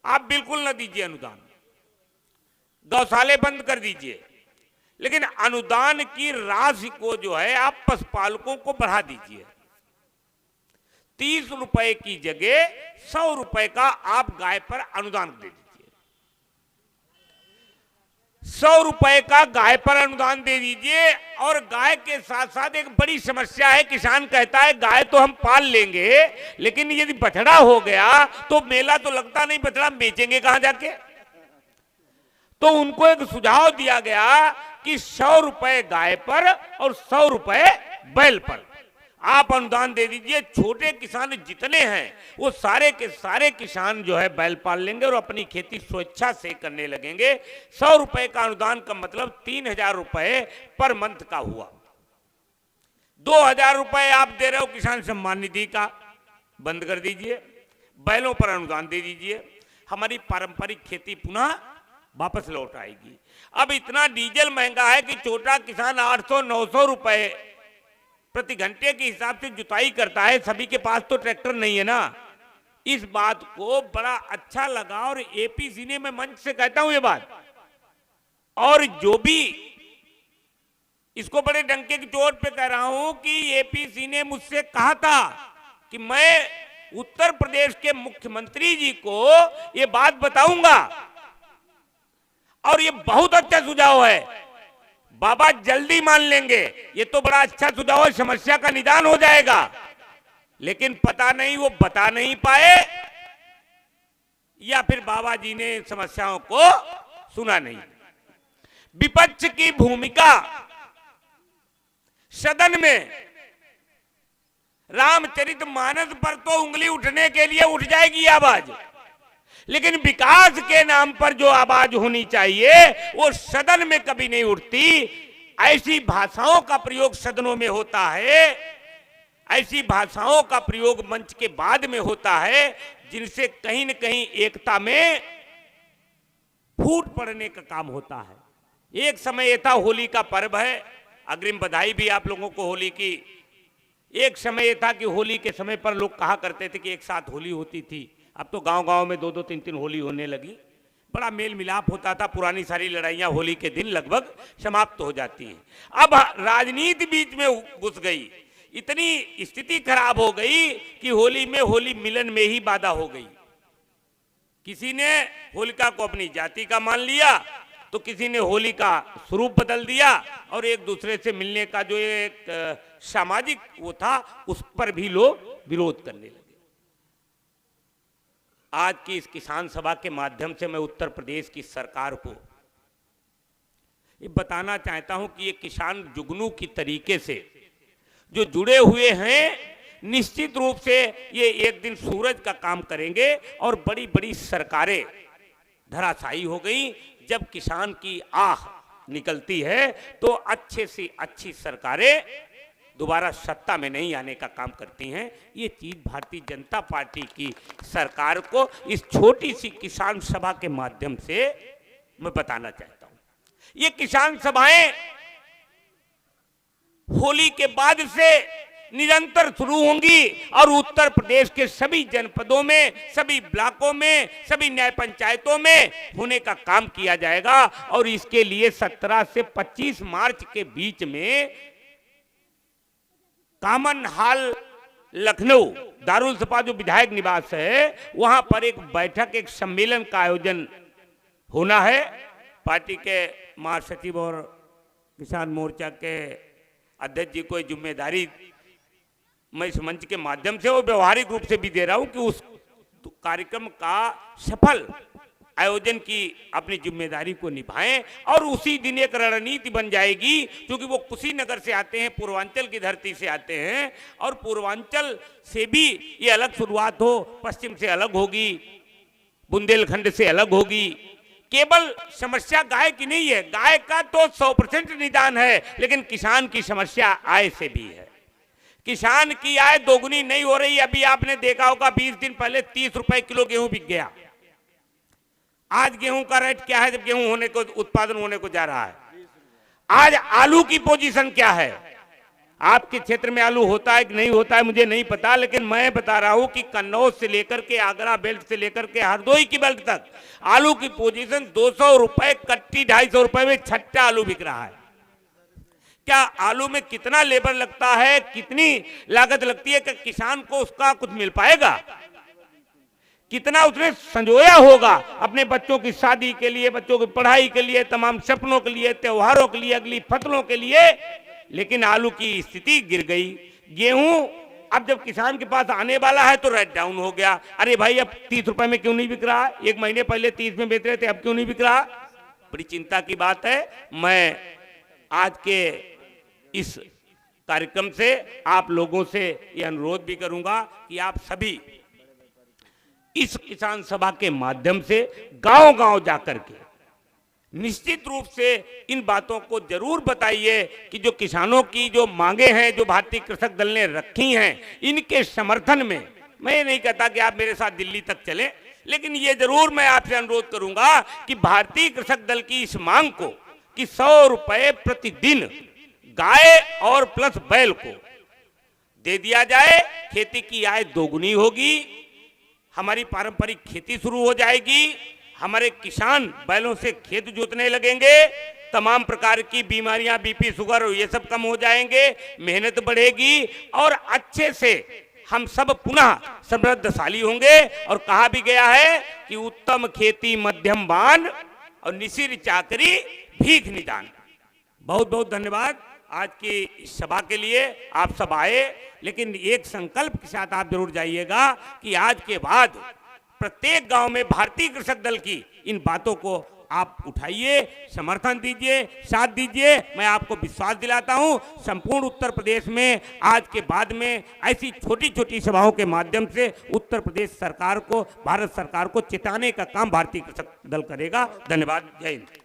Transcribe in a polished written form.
आप बिल्कुल ना दीजिए अनुदान, गौशाले बंद कर दीजिए, लेकिन अनुदान की राशि को जो है आप पशुपालकों को बढ़ा दीजिए। 30 रुपए की जगह 100 रुपए का आप गाय पर अनुदान दे दीजिए। 100 रुपए का गाय पर अनुदान दे दीजिए। और गाय के साथ साथ एक बड़ी समस्या है, किसान कहता है गाय तो हम पाल लेंगे, लेकिन यदि बछड़ा हो गया तो मेला तो लगता नहीं, बछड़ा बेचेंगे कहां जाके। तो उनको एक सुझाव दिया गया कि 100 रुपए गाय पर और 100 रुपए बैल पर आप अनुदान दे दीजिए। छोटे किसान जितने हैं वो सारे के सारे किसान जो है बैल पाल लेंगे और अपनी खेती स्वेच्छा से करने लगेंगे। 100 रुपए का अनुदान का मतलब 3000 रुपए पर मंथ का हुआ। 2000 रुपए आप दे रहे हो किसान सम्मान निधि का, बंद कर दीजिए। बैलों पर अनुदान दे दीजिए, हमारी पारंपरिक खेती पुनः वापस लौट आएगी। अब इतना डीजल महंगा है कि छोटा किसान 800-900 रुपए प्रति घंटे के हिसाब से जुताई करता है। सभी के पास तो ट्रैक्टर नहीं है ना। इस बात को बड़ा अच्छा लगा और एपीसी ने, मैं मंच से कहता हूं ये बात, और जो भी इसको बड़े डंके की चोट पे कह रहा हूं कि एपीसी ने मुझसे कहा था कि मैं उत्तर प्रदेश के मुख्यमंत्री जी को ये बात बताऊंगा और ये बहुत अच्छा सुझाव है, बाबा जल्दी मान लेंगे, ये तो बड़ा अच्छा सुझाव है, समस्या का निदान हो जाएगा। लेकिन पता नहीं वो बता नहीं पाए या फिर बाबा जी ने समस्याओं को सुना नहीं। विपक्ष की भूमिका सदन में, रामचरितमानस पर तो उंगली उठने के लिए उठ जाएगी आवाज, लेकिन विकास के नाम पर जो आवाज होनी चाहिए वो सदन में कभी नहीं उठती। ऐसी भाषाओं का प्रयोग सदनों में होता है, ऐसी भाषाओं का प्रयोग मंच के बाद में होता है जिनसे कहीं न कहीं एकता में फूट पड़ने का काम होता है। एक समय ये था, होली का पर्व है, अग्रिम बधाई भी आप लोगों को होली की। एक समय ये था कि होली के समय पर लोग कहा करते थे कि एक साथ होली होती थी। अब तो गांव-गांव में 2-2, 3-3 होली होने लगी, बड़ा मेल मिलाप होता था। पुरानी सारी लड़ाइयां होली के दिन लगभग समाप्त हो जाती हैं। अब राजनीति बीच में घुस गई, इतनी स्थिति खराब हो गई कि होली में होली मिलन में ही बाधा हो गई। किसी ने होलिका को अपनी जाति का मान लिया तो किसी ने होली का स्वरूप बदल दिया और एक दूसरे से मिलने का जो एक सामाजिक वो था उस पर भी लोग विरोध करने लगे। आज की इस किसान सभा के माध्यम से मैं उत्तर प्रदेश की सरकार को ये बताना चाहता हूं कि ये किसान जुगनू की तरीके से जो जुड़े हुए हैं, निश्चित रूप से ये एक दिन सूरज का काम करेंगे और बड़ी बड़ी सरकारें धराशायी हो गई। जब किसान की आह निकलती है तो अच्छे से अच्छी सरकारें दोबारा सत्ता में नहीं आने का काम करती हैं। ये चीज भारतीय जनता पार्टी की सरकार को इस छोटी सी किसान सभा के माध्यम से मैं बताना चाहता हूं। ये किसान सभाएं होली के बाद से निरंतर शुरू होंगी और उत्तर प्रदेश के सभी जनपदों में, सभी ब्लॉकों में, सभी न्याय पंचायतों में होने का काम किया जाएगा। और इसके लिए 17 से 25 मार्च के बीच में कामन हाल लखनऊ दारुल सपा जो विधायक निवास है वहां पर एक बैठक, एक सम्मेलन का आयोजन होना है। पार्टी के महासचिव और किसान मोर्चा के अध्यक्ष जी को जिम्मेदारी मैं इस मंच के माध्यम से और व्यवहारिक रूप से भी दे रहा हूं कि उस कार्यक्रम का सफल आयोजन की अपनी जिम्मेदारी को निभाएं। और उसी दिन एक रणनीति बन जाएगी, क्योंकि वो कुशीनगर से आते हैं, पूर्वांचल की धरती से आते हैं और पूर्वांचल से भी ये अलग शुरुआत हो, पश्चिम से अलग होगी, बुंदेलखंड से अलग होगी। केवल समस्या गाय की नहीं है, गाय का तो 100% निदान है, लेकिन किसान की समस्या आय से भी है। किसान की आय दोगुनी नहीं हो रही। अभी आपने देखा होगा 20 दिन पहले 30 रुपए किलो गेहूं बिक गया। आज गेहूं का रेट क्या है जब गेहूं होने को, उत्पादन होने को जा रहा है? आज आलू की पोजीशन क्या है? आपके क्षेत्र में आलू होता है कि नहीं होता है मुझे नहीं पता, लेकिन मैं बता रहा हूं कि कन्नौज से लेकर के आगरा बेल्ट से लेकर के हरदोई की बेल्ट तक आलू की पोजीशन 200 रुपए कट्टी, 250 रुपए में छट्टा आलू बिक रहा है। क्या आलू में कितना लेबर लगता है, कितनी लागत लगती है कि किसान को उसका कुछ मिल पाएगा? कितना उसने संजोया होगा अपने बच्चों की शादी के लिए, बच्चों की पढ़ाई के लिए, तमाम सपनों के लिए, त्योहारों के लिए, अगली फसलों के लिए। लेकिन आलू की स्थिति गिर गई। गेहूं अब जब किसान के पास आने वाला है तो रेट डाउन हो गया। अरे भाई अब 30 रुपए में क्यों नहीं बिक रहा? एक महीने पहले 30 में बेच रहे थे, अब क्यों नहीं बिक रहा? बड़ी चिंता की बात है। मैं आज के इस कार्यक्रम से आप लोगों से यह अनुरोध भी करूंगा कि आप सभी इस किसान सभा के माध्यम से गांव-गांव जाकर के निश्चित रूप से इन बातों को जरूर बताइए कि जो किसानों की जो मांगे हैं, जो भारतीय कृषक दल ने रखी हैं, इनके समर्थन में मैं नहीं कहता कि आप मेरे साथ दिल्ली तक चलें, लेकिन ये जरूर मैं आपसे अनुरोध करूंगा कि भारतीय कृषक दल की इस मांग को कि 100 रुपए प्रतिदिन गाय और प्लस बैल को दे दिया जाए, खेती की आय दोगुनी होगी, हमारी पारंपरिक खेती शुरू हो जाएगी, हमारे किसान बैलों से खेत जोतने लगेंगे, तमाम प्रकार की बीमारियां, बीपी, शुगर ये सब कम हो जाएंगे, मेहनत बढ़ेगी और अच्छे से हम सब पुनः समृद्धशाली होंगे। और कहा भी गया है कि उत्तम खेती मध्यम बान और निशिर चाकरी भीख निदान। बहुत बहुत धन्यवाद आज की सभा के लिए। आप सब आए, लेकिन एक संकल्प के साथ आप जरूर जाइएगा कि आज के बाद प्रत्येक गांव में भारतीय कृषक दल की इन बातों को आप उठाइए, समर्थन दीजिए, साथ दीजिए। मैं आपको विश्वास दिलाता हूं संपूर्ण उत्तर प्रदेश में आज के बाद में ऐसी छोटी छोटी सभाओं के माध्यम से उत्तर प्रदेश सरकार को, भारत सरकार को चिताने का काम भारतीय कृषक दल करेगा। धन्यवाद। जय हिंद।